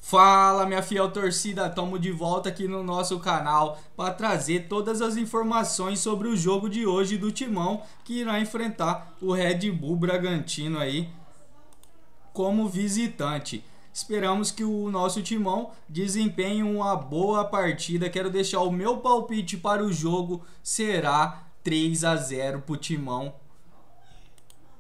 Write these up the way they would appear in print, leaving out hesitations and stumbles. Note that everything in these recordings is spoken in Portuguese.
Fala, minha fiel torcida, tamo de volta aqui no nosso canal para trazer todas as informações sobre o jogo de hoje do Timão, que irá enfrentar o Red Bull Bragantino aí como visitante. Esperamos que o nosso Timão desempenhe uma boa partida. Quero deixar o meu palpite para o jogo, será 3-0 pro Timão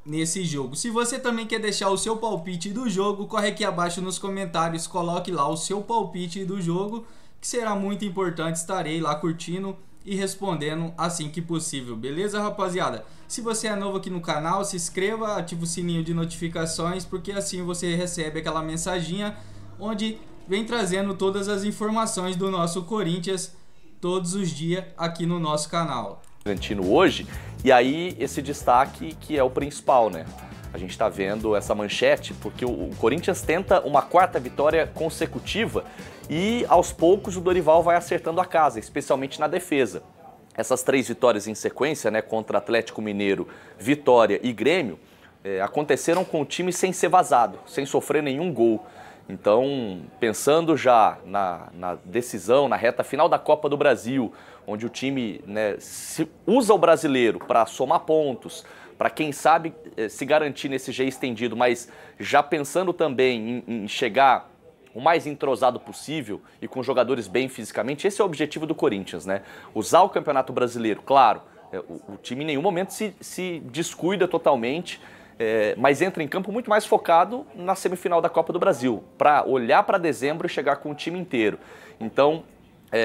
nesse jogo. Se você também quer deixar o seu palpite do jogo, corre aqui abaixo nos comentários, coloque lá o seu palpite do jogo, que será muito importante. Estarei lá curtindo e respondendo assim que possível, beleza, rapaziada? Se você é novo aqui no canal, se inscreva, ative o sininho de notificações, porque assim você recebe aquela mensaginha onde vem trazendo todas as informações do nosso Corinthians todos os dias aqui no nosso canal. Bragantino hoje, e aí esse destaque que é o principal, né? A gente tá vendo essa manchete porque o Corinthians tenta uma quarta vitória consecutiva e aos poucos o Dorival vai acertando a casa, especialmente na defesa. Essas 3 vitórias em sequência, né, contra Atlético Mineiro, Vitória e Grêmio, aconteceram com o time sem ser vazado, sem sofrer nenhum gol. Então, pensando já na decisão, na reta final da Copa do Brasil, onde o time, né, usa o brasileiro para somar pontos, para quem sabe se garantir nesse G estendido, mas já pensando também em chegar o mais entrosado possível e com jogadores bem fisicamente, esse é o objetivo do Corinthians, né? Usar o Campeonato Brasileiro, claro, o time em nenhum momento se descuida totalmente, mas entra em campo muito mais focado na semifinal da Copa do Brasil, para olhar para dezembro e chegar com o time inteiro. Então,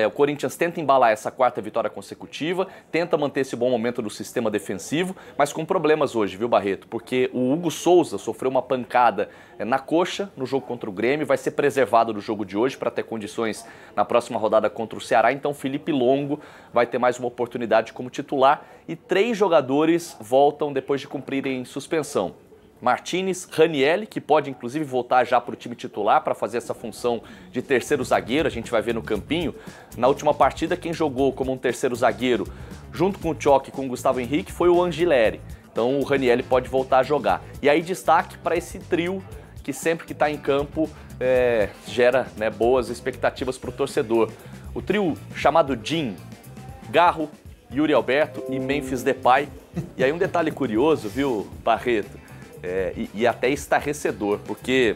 o Corinthians tenta embalar essa quarta vitória consecutiva, tenta manter esse bom momento do sistema defensivo, mas com problemas hoje, viu, Barreto? Porque o Hugo Souza sofreu uma pancada na coxa no jogo contra o Grêmio, vai ser preservado do jogo de hoje para ter condições na próxima rodada contra o Ceará. Então Felipe Longo vai ter mais uma oportunidade como titular e 3 jogadores voltam depois de cumprirem suspensão. Martinez, Ranielli, que pode inclusive voltar já para o time titular para fazer essa função de terceiro zagueiro, a gente vai ver no campinho. Na última partida, quem jogou como um terceiro zagueiro, junto com o Tchoque e com o Gustavo Henrique, foi o Angileri. Então o Ranielli pode voltar a jogar. E aí destaque para esse trio que sempre que está em campo gera, né, boas expectativas para o torcedor. O trio chamado Jim, Garro, Yuri Alberto e Memphis Depay. E aí um detalhe curioso, viu, Barreto? E até estarrecedor, porque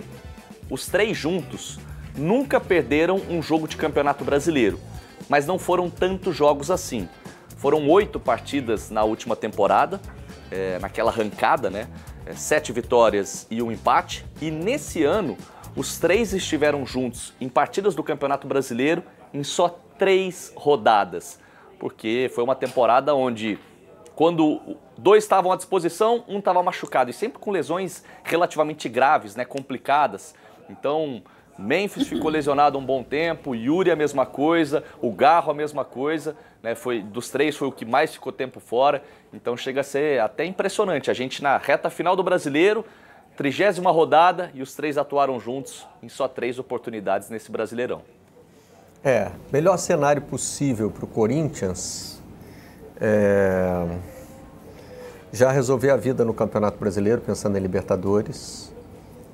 os 3 juntos nunca perderam um jogo de Campeonato Brasileiro, mas não foram tantos jogos assim. Foram 8 partidas na última temporada, naquela arrancada, né? 7 vitórias e 1 empate, e nesse ano os 3 estiveram juntos em partidas do Campeonato Brasileiro em só 3 rodadas, porque foi uma temporada onde, quando 2 estavam à disposição, um estava machucado, e sempre com lesões relativamente graves, né, complicadas. Então, Memphis ficou lesionado um bom tempo, Yuri a mesma coisa, o Garro a mesma coisa, né, dos 3 foi o que mais ficou tempo fora. Então chega a ser até impressionante. A gente na reta final do Brasileiro, 30ª rodada, e os 3 atuaram juntos em só 3 oportunidades nesse Brasileirão. Melhor cenário possível para o Corinthians já resolver a vida no Campeonato Brasileiro, pensando em Libertadores,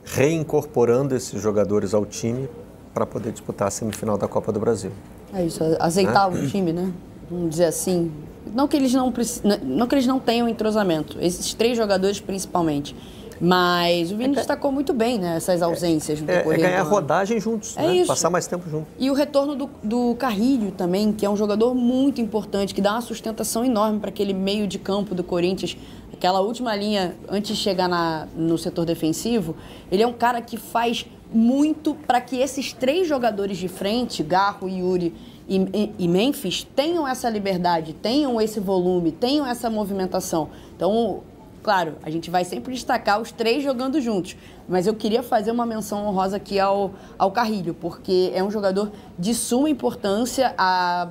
reincorporando esses jogadores ao time para poder disputar a semifinal da Copa do Brasil. É isso, azeitar o time, né? Vamos dizer assim. Não que eles não tenham entrosamento, esses 3 jogadores principalmente. Mas o Vini destacou muito bem, né, essas ausências no decorrer ganhar rodagem juntos, né? Isso. Passar mais tempo junto. E o retorno do Carrilho também, que é um jogador muito importante, que dá uma sustentação enorme para aquele meio de campo do Corinthians, aquela última linha antes de chegar no setor defensivo. Ele é um cara que faz muito para que esses 3 jogadores de frente, Garro, Yuri e Memphis, tenham essa liberdade, tenham esse volume, tenham essa movimentação. Então, claro, a gente vai sempre destacar os 3 jogando juntos, mas eu queria fazer uma menção honrosa aqui ao Carrilho, porque é um jogador de suma importância.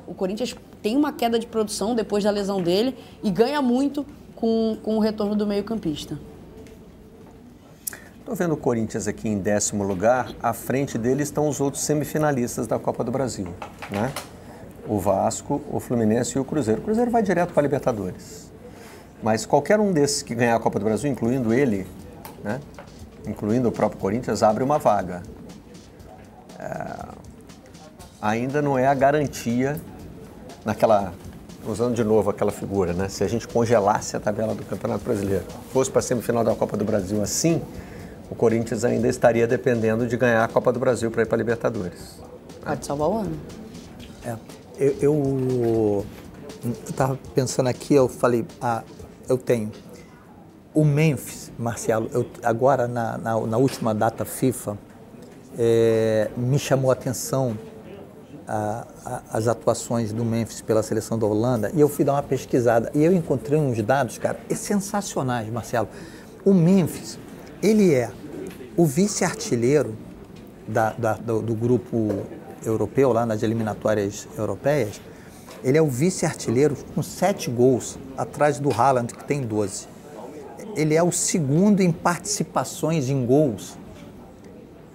O Corinthians tem uma queda de produção depois da lesão dele e ganha muito com o retorno do meio-campista. Estou vendo o Corinthians aqui em 10º lugar, à frente dele estão os outros semifinalistas da Copa do Brasil, né? O Vasco, o Fluminense e o Cruzeiro. O Cruzeiro vai direto para a Libertadores. Mas qualquer um desses que ganhar a Copa do Brasil, incluindo ele, né, incluindo o próprio Corinthians, abre uma vaga. ainda não é a garantia naquela, usando de novo aquela figura, né? Se a gente congelasse a tabela do Campeonato Brasileiro, fosse para a semifinal da Copa do Brasil assim, o Corinthians ainda estaria dependendo de ganhar a Copa do Brasil para ir para a Libertadores. Pode salvar o ano. Eu estava pensando aqui, eu falei, eu tenho o Memphis, Marcelo, agora na última data FIFA, me chamou a atenção as atuações do Memphis pela seleção da Holanda, e eu fui dar uma pesquisada e eu encontrei uns dados, cara, sensacionais, Marcelo. O Memphis, ele é o vice-artilheiro do grupo europeu, lá nas eliminatórias europeias. Ele é o vice-artilheiro com 7 gols, atrás do Haaland, que tem 12. Ele é o segundo em participações em gols,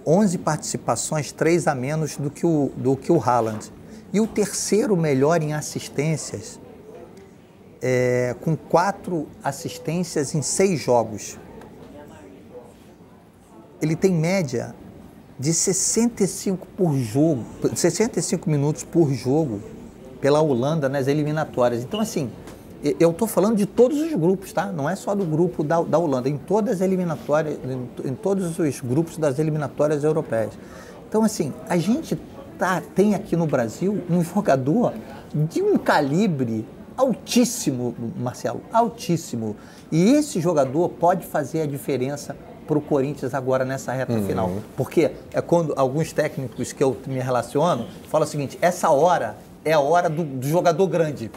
11 participações, 3 a menos do que o Haaland. E o terceiro melhor em assistências, com 4 assistências em 6 jogos. Ele tem média de 65 minutos por jogo pela Holanda nas eliminatórias. Então, assim, eu estou falando de todos os grupos, tá? Não é só do grupo da Holanda, em todas as eliminatórias, em todos os grupos das eliminatórias europeias. Então, assim, a gente tem aqui no Brasil um jogador de um calibre altíssimo, Marcelo, altíssimo. E esse jogador pode fazer a diferença para o Corinthians agora nessa reta final. Porque é quando alguns técnicos que eu me relaciono falam o seguinte, essa hora é a hora do jogador grande.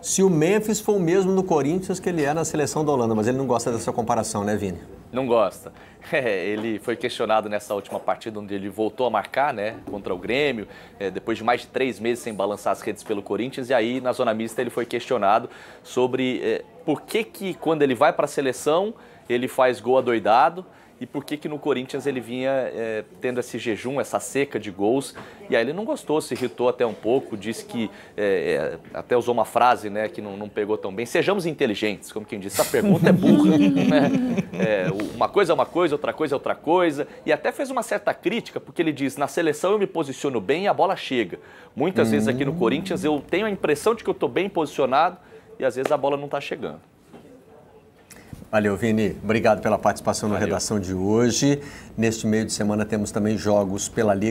Se o Memphis for o mesmo no Corinthians que ele é na seleção da Holanda, mas ele não gosta dessa comparação, né, Vini? Não gosta. Ele foi questionado nessa última partida, onde ele voltou a marcar, né, contra o Grêmio, depois de mais de 3 meses sem balançar as redes pelo Corinthians, e aí na zona mista ele foi questionado sobre por que quando ele vai para a seleção ele faz gol adoidado, e por que no Corinthians ele vinha tendo esse jejum, essa seca de gols. E aí ele não gostou, se irritou até um pouco, disse que, até usou uma frase, né, que não pegou tão bem. Sejamos inteligentes, como quem disse, essa pergunta é burra. Né? Uma coisa é uma coisa, outra coisa é outra coisa. E até fez uma certa crítica, porque ele diz, na seleção eu me posiciono bem e a bola chega. Muitas vezes aqui no Corinthians eu tenho a impressão de que eu estou bem posicionado e às vezes a bola não está chegando. Valeu, Vini. Obrigado pela participação na redação de hoje. Neste meio de semana temos também jogos pela Liga.